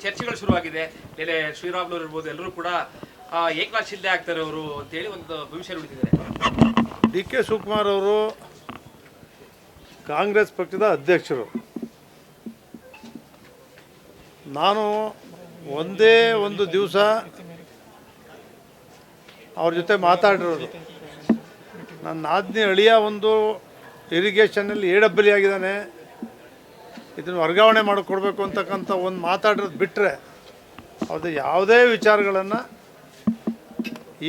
ಚರ್ಚೆಗಳು ಶುರುವಾಗಿದೆ. ನೆಲೆ ಶ್ರೀರಾಮ್ಲು ಇರ್ಬೋದು, ಎಲ್ಲರೂ ಕೂಡ ಏಕನಾಥ್ ಶಿಂದೆ ಆಗ್ತಾರೆ ಅವರು ಅಂತೇಳಿ ಒಂದು ಭವಿಷ್ಯ ನುಡಿದಿದ್ದಾರೆ. ಡಿ ಕೆ ಶಿವಕುಮಾರ್ ಅವರು ಕಾಂಗ್ರೆಸ್ ಪಕ್ಷದ ಅಧ್ಯಕ್ಷರು. ನಾನು ಒಂದೇ ಒಂದು ದಿವಸ ಅವ್ರ ಜೊತೆ ಮಾತಾಡಿರೋದು. ನನ್ನ ಆಜ್ಞೆ ಅಳಿಯ ಒಂದು ಇರಿಗೇಷನಲ್ಲಿ ಎಡಬ್ಬಲಿ ಆಗಿದ್ದಾನೆ, ಇದನ್ನು ವರ್ಗಾವಣೆ ಮಾಡಿಕೊಡ್ಬೇಕು ಅಂತಕ್ಕಂಥ ಒಂದು ಮಾತಾಡಿರೋದು ಬಿಟ್ಟರೆ ಅದು ಯಾವುದೇ ವಿಚಾರಗಳನ್ನು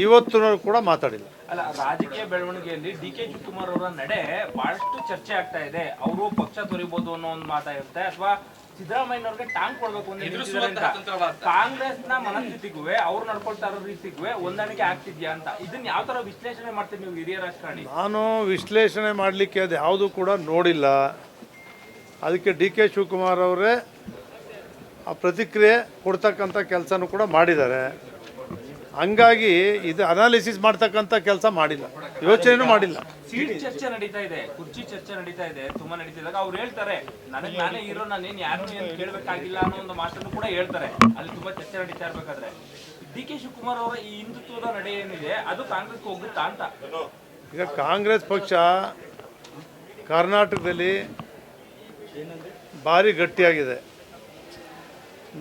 ಇವತ್ತಿನವರು ಕೂಡ ಮಾತಾಡಿಲ್ಲ. ಅಲ್ಲ, ರಾಜಕೀಯ ಬೆಳವಣಿಗೆಯಲ್ಲಿ ಡಿ ಕೆ ಶಿವಕುಮಾರ್ ಅವರ ನಡೆ ಬಹಳಷ್ಟು ಚರ್ಚೆ ಆಗ್ತಾ ಇದೆ. ಅವರು ಪಕ್ಷ ತೊರಿಬಹುದು ಅನ್ನೋ ಒಂದು ಮಾತಾಗಿರುತ್ತೆ, ಅಥವಾ ಸಿದ್ದರಾಮಯ್ಯನವ್ರಿಗೆ ಟಾಂಗ್ ಕೊಡ್ಬೇಕು ಅಂತ ಕಾಂಗ್ರೆಸ್ನ ಮನಸ್ಥಿತಿಗೂ ಅವ್ರು ನಡ್ಕೊಳ್ತಾ ಇರೋ ರೀತಿಗೂ ಹೊಂದಾಣಿಕೆ ಆಗ್ತಿದ್ಯಾ ಅಂತ ಇದನ್ನ ಯಾವ ತರ ವಿಶ್ಲೇಷಣೆ ಮಾಡ್ತೀವಿ ನೀವು ಹಿರಿಯ ರಾಜಕಾರಣಿ? ನಾನು ವಿಶ್ಲೇಷಣೆ ಮಾಡಲಿಕ್ಕೆ ಅದು ಯಾವುದು ಕೂಡ ನೋಡಿಲ್ಲ. ಅದಕ್ಕೆ ಡಿ ಕೆ ಶಿವಕುಮಾರ್ ಅವರೇ ಆ ಪ್ರತಿಕ್ರಿಯೆ ಕೊಡ್ತಕ್ಕಂಥ ಕೆಲಸನೂ ಕೂಡ ಮಾಡಿದ್ದಾರೆ. ಹಂಗಾಗಿ ಇದು ಅನಾಲಿಸಿಸ್ ಮಾಡ್ತಕ್ಕಂಥ ಕೆಲಸ ಮಾಡಿಲ್ಲ, ಯೋಚನೆನೂ ಮಾಡಿಲ್ಲ. ಸೀಟ್ ಚರ್ಚೆ ನಡೀತಾ ಇದೆ, ಕುರ್ಚಿ ಚರ್ಚೆ ನಡೀತಾ ಇದೆ, ತುಂಬಾ ನಡೀತಿದಾಗ ಅವ್ರು ಹೇಳ್ತಾರೆ ನನಗೆ ನಾನೇ ಹೀರೋ, ನಾನೇನು ಯಾರನ್ನೂ ಏನು ಕೇಳಬೇಕಾಗಿಲ್ಲ ಅನ್ನೋ ಒಂದು ಮಾತನ್ನು ಕೂಡ ಹೇಳ್ತಾರೆ. ಅಲ್ಲಿ ತುಂಬಾ ಚರ್ಚೆ ನಡೀತಾ ಇರ್ಬೇಕಾದ್ರೆ ಡಿ ಕೆ ಶಿವಕುಮಾರ್ ಅವರ ಈ ಹಿಂದುತ್ವದ ನಡೆ ಏನಿದೆ ಅದು ಕಾಂಗ್ರೆಸ್ಗೆ ಹೋಗುತ್ತಾ ಅಂತ. ಈಗ ಕಾಂಗ್ರೆಸ್ ಪಕ್ಷ ಕರ್ನಾಟಕದಲ್ಲಿ ಭಾರಿ ಗಟ್ಟಿಯಾಗಿದೆ.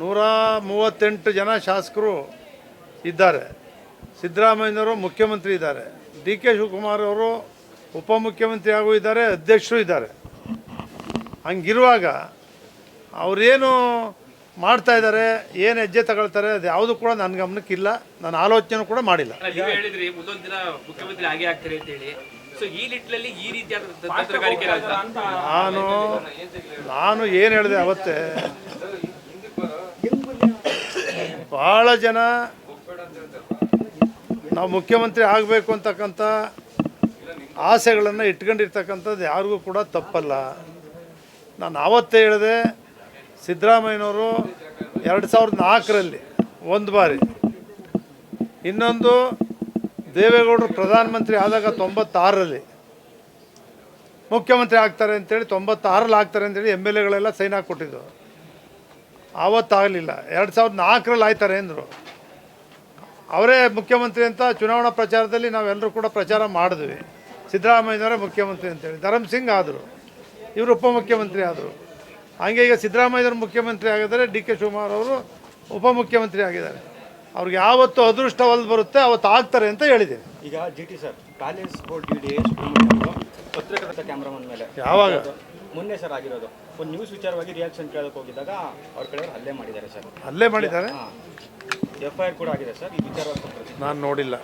138 ಜನ ಶಾಸಕರು ಇದ್ದಾರೆ. ಸಿದ್ದರಾಮಯ್ಯನವರು ಮುಖ್ಯಮಂತ್ರಿ ಇದ್ದಾರೆ, ಡಿ ಕೆ ಶಿವಕುಮಾರ್ ಅವರು ಉಪಮುಖ್ಯಮಂತ್ರಿ ಆಗೂ ಇದ್ದಾರೆ, ಅಧ್ಯಕ್ಷರು ಇದ್ದಾರೆ. ಹಂಗಿರುವಾಗ ಅವರೇನು ಮಾಡ್ತಾ ಇದ್ದಾರೆ, ಏನು ಹೆಜ್ಜೆ ತಗೊಳ್ತಾರೆ, ಅದು ಯಾವುದು ಕೂಡ ನನ್ನ ಗಮನಕ್ಕಿಲ್ಲ, ನಾನು ಆಲೋಚನೆ ಕೂಡ ಮಾಡಿಲ್ಲ. ನೀವು ಹೇಳಿದ್ರಿ ಮುಂದೊಂದು ದಿನ ಮುಖ್ಯಮಂತ್ರಿ ಆಗೇ ಆಗ್ತಾರೆ ಅಂತ ಹೇಳಿ. ಸೊ ಈ ನಿಟ್ಟಿನಲ್ಲಿ ಈ ರೀತಿಯಾದ ತಂತ್ರಗಾರಿಕೆ ನಾನು ಏನು ಹೇಳಿದೆ ಅವತ್ತೇ, ಭಾಳ ಜನ ನಾವು ಮುಖ್ಯಮಂತ್ರಿ ಆಗಬೇಕು ಅಂತಕ್ಕಂಥ ಆಸೆಗಳನ್ನು ಇಟ್ಕೊಂಡಿರ್ತಕ್ಕಂಥದ್ದು ಯಾರಿಗೂ ಕೂಡ ತಪ್ಪಲ್ಲ. ನಾನು ಆವತ್ತೇ ಹೇಳಿದೆ, ಸಿದ್ದರಾಮಯ್ಯನವರು 2004ರಲ್ಲಿ ಒಂದು ಬಾರಿ, ಇನ್ನೊಂದು ದೇವೇಗೌಡರು ಪ್ರಧಾನಮಂತ್ರಿ ಆದಾಗ 96ರಲ್ಲಿ ಮುಖ್ಯಮಂತ್ರಿ ಆಗ್ತಾರೆ ಅಂತೇಳಿ, 96ರಲ್ಲಿ ಆಗ್ತಾರೆ ಅಂತೇಳಿ MLAಗಳೆಲ್ಲ ಸೈನ್ ಹಾಕ್ಕೊಟ್ಟಿದ್ದು. ಆವತ್ತಾಗಲಿಲ್ಲ. 2004ರಲ್ಲಿ ಆಯ್ತಾರೆ ಅಂದರು. ಅವರೇ ಮುಖ್ಯಮಂತ್ರಿ ಅಂತ ಚುನಾವಣಾ ಪ್ರಚಾರದಲ್ಲಿ ನಾವೆಲ್ಲರೂ ಕೂಡ ಪ್ರಚಾರ ಮಾಡಿದ್ವಿ. ಸಿದ್ದರಾಮಯ್ಯನವರೇ ಮುಖ್ಯಮಂತ್ರಿ ಅಂತೇಳಿ. ಧರ್ಮಸಿಂಗ್ ಆದರು, ಇವರು ಉಪಮುಖ್ಯಮಂತ್ರಿ ಆದರು. ಹಾಗೆ ಈಗ ಸಿದ್ದರಾಮಯ್ಯನವರು ಮುಖ್ಯಮಂತ್ರಿ ಆಗಿದ್ದಾರೆ, ಡಿ ಕೆ ಶಿವಕುಮಾರ್ ಅವರು ಉಪಮುಖ್ಯಮಂತ್ರಿ ಆಗಿದ್ದಾರೆ. ಅವ್ರಿಗೆ ಯಾವತ್ತು ಅದೃಷ್ಟ ಒಲ್ದು ಬರುತ್ತೆ ಅವತ್ತು ಆಗ್ತಾರೆ ಅಂತ ಹೇಳಿದ್ದೀನಿ. ಈಗ GT sir palace board DD ಪತ್ರಕರ್ತ ಕ್ಯಾಮ್ರಾಮನ್ ಮೇಲೆ ಯಾವಾಗ ಮೊನ್ನೆ ಸರ್ ಆಗಿರೋದು ಒಂದು ನ್ಯೂಸ್ ವಿಚಾರವಾಗಿ ರಿಯಾಕ್ಷನ್ ಕೇಳೋಕೆ ಹೋಗಿದ್ದಾಗ ಅವ್ರ ಕಡೆ ಹಲ್ಲೆ ಮಾಡಿದ್ದಾರೆ ಸರ್. ಹಲ್ಲೆ ಮಾಡಿದ್ದಾರೆ, FIR ಕೂಡ ಆಗಿದೆ ಸರ್. ಈ ವಿಚಾರವಾಗಿ ನಾನು ನೋಡಿಲ್ಲ.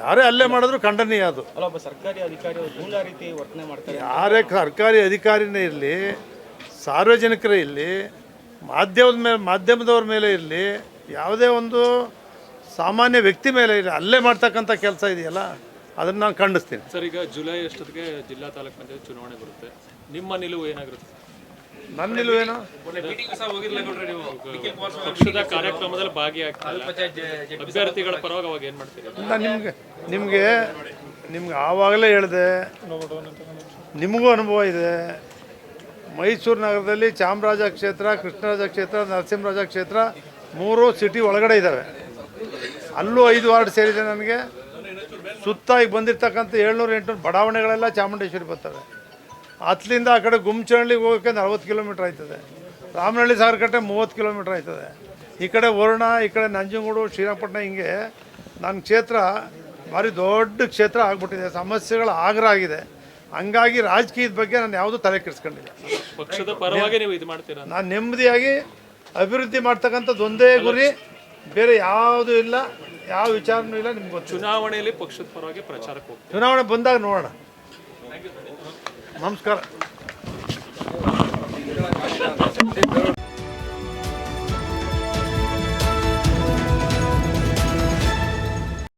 ಯಾರೇ ಹಲ್ಲೆ ಮಾಡಿದ್ರು ಖಂಡನೀಯ ಅದು. ಅಲ್ಲ, ಒಬ್ಬ ಸರ್ಕಾರಿ ಅಧಿಕಾರಿ ಗೂಂಡಾ ರೀತಿ ವರ್ತನೆ ಮಾಡ್ತಾರೆ. ಯಾರೇ ಸರ್ಕಾರಿ ಅಧಿಕಾರಿನೇ ಇರಲಿ, ಸಾರ್ವಜನಿಕರೇ ಇರಲಿ, ಮಾಧ್ಯಮದವ್ರ ಮೇಲೆ ಇರಲಿ, ಯಾವುದೇ ಒಂದು ಸಾಮಾನ್ಯ ವ್ಯಕ್ತಿ ಮೇಲೆ ಇರಲಿ, ಹಲ್ಲೆ ಮಾಡ್ತಕ್ಕಂಥ ಕೆಲಸ ಇದೆಯಲ್ಲ, ಅದನ್ನು ನಾನು ಖಂಡಿಸ್ತೀನಿ. ಸರ್, ಈಗ ಜುಲೈ ಅಷ್ಟೊತ್ತಿಗೆ ಜಿಲ್ಲಾ ತಾಲೂಕು ಪಂಚಾಯತ್ ಚುನಾವಣೆ ಬರುತ್ತೆ, ನಿಮ್ಮ ನಿಲುವು ಏನಾಗಿರುತ್ತೆ? ನನ್ನ ನಿಲುವೇನು, ಪಕ್ಷದ ಕಾರ್ಯಕ್ರಮದಲ್ಲಿ ಭಾಗಿಯಾಗ್ತಿಲ್ಲ, ಅಭ್ಯರ್ಥಿಗಳ ಪರವಾಗಿ ಅವಾಗ ಏನು ಮಾಡ್ತೀರಿ? ನಾನು ನಿಮ್ಗೆ ಆವಾಗಲೇ ಹೇಳಿದೆ, ನಿಮಗೂ ಅನುಭವ ಇದೆ. ಮೈಸೂರು ನಗರದಲ್ಲಿ ಚಾಮರಾಜ ಕ್ಷೇತ್ರ, ಕೃಷ್ಣರಾಜ ಕ್ಷೇತ್ರ, ನರಸಿಂಹರಾಜ ಕ್ಷೇತ್ರ 3 ಸಿಟಿ ಒಳಗಡೆ ಇದ್ದಾವೆ. ಅಲ್ಲೂ 5 ವಾರ್ಡ್ ಸೇರಿದೆ ನನಗೆ. ಸುತ್ತ ಈಗ ಬಂದಿರ್ತಕ್ಕಂಥ 700-800 ಬಡಾವಣೆಗಳೆಲ್ಲ ಚಾಮುಂಡೇಶ್ವರಿ ಬರ್ತವೆ. ಅತ್ಲಿಂದ ಆ ಕಡೆ ಗುಮ್ಚಹಳ್ಳಿಗೆ ಹೋಗೋಕ್ಕೆ 40 ಕಿಲೋಮೀಟ್ರ್ ಆಯ್ತದೆ. ರಾಮನಹಳ್ಳಿ ಸಾಗರಕಟ್ಟೆ 30 ಕಿಲೋಮೀಟ್ರ್ ಆಯ್ತದೆ. ಈ ಕಡೆ ವರುಣ, ಈ ಕಡೆ ನಂಜನಗೂಡು, ಶ್ರೀರಂಗಪಟ್ಟಣ, ಹಿಂಗೆ ನನ್ನ ಕ್ಷೇತ್ರ ಭಾರಿ ದೊಡ್ಡ ಕ್ಷೇತ್ರ ಆಗ್ಬಿಟ್ಟಿದೆ. ಸಮಸ್ಯೆಗಳು ಆಗ್ರ ಆಗಿದೆ. ಹಂಗಾಗಿ ರಾಜಕೀಯದ ಬಗ್ಗೆ ನಾನು ಯಾವುದೂ ತಲೆ ಕೆಡಿಸ್ಕೊಂಡಿಲ್ಲ. ಪಕ್ಷದ ಪರವಾಗಿ ನೀವು ಇದು ಮಾಡ್ತೀರಾ? ನಾನು ನೆಮ್ಮದಿಯಾಗಿ ಅಭಿವೃದ್ಧಿ ಮಾಡ್ತಕ್ಕಂಥದ್ದು ಒಂದೇ ಗುರಿ, ಬೇರೆ ಯಾವುದೂ ಇಲ್ಲ, ಯಾವ ವಿಚಾರನೂ ಇಲ್ಲ. ನಿಮ್ಗೆ ಗೊತ್ತು, ಚುನಾವಣೆಯಲ್ಲಿ ಪಕ್ಷದ ಪರವಾಗಿ ಪ್ರಚಾರಕ್ಕೆ ಹೋಗ್ತೀವಿ. ಚುನಾವಣೆ ಬಂದಾಗ ನೋಡೋಣ. ನಮಸ್ಕಾರ.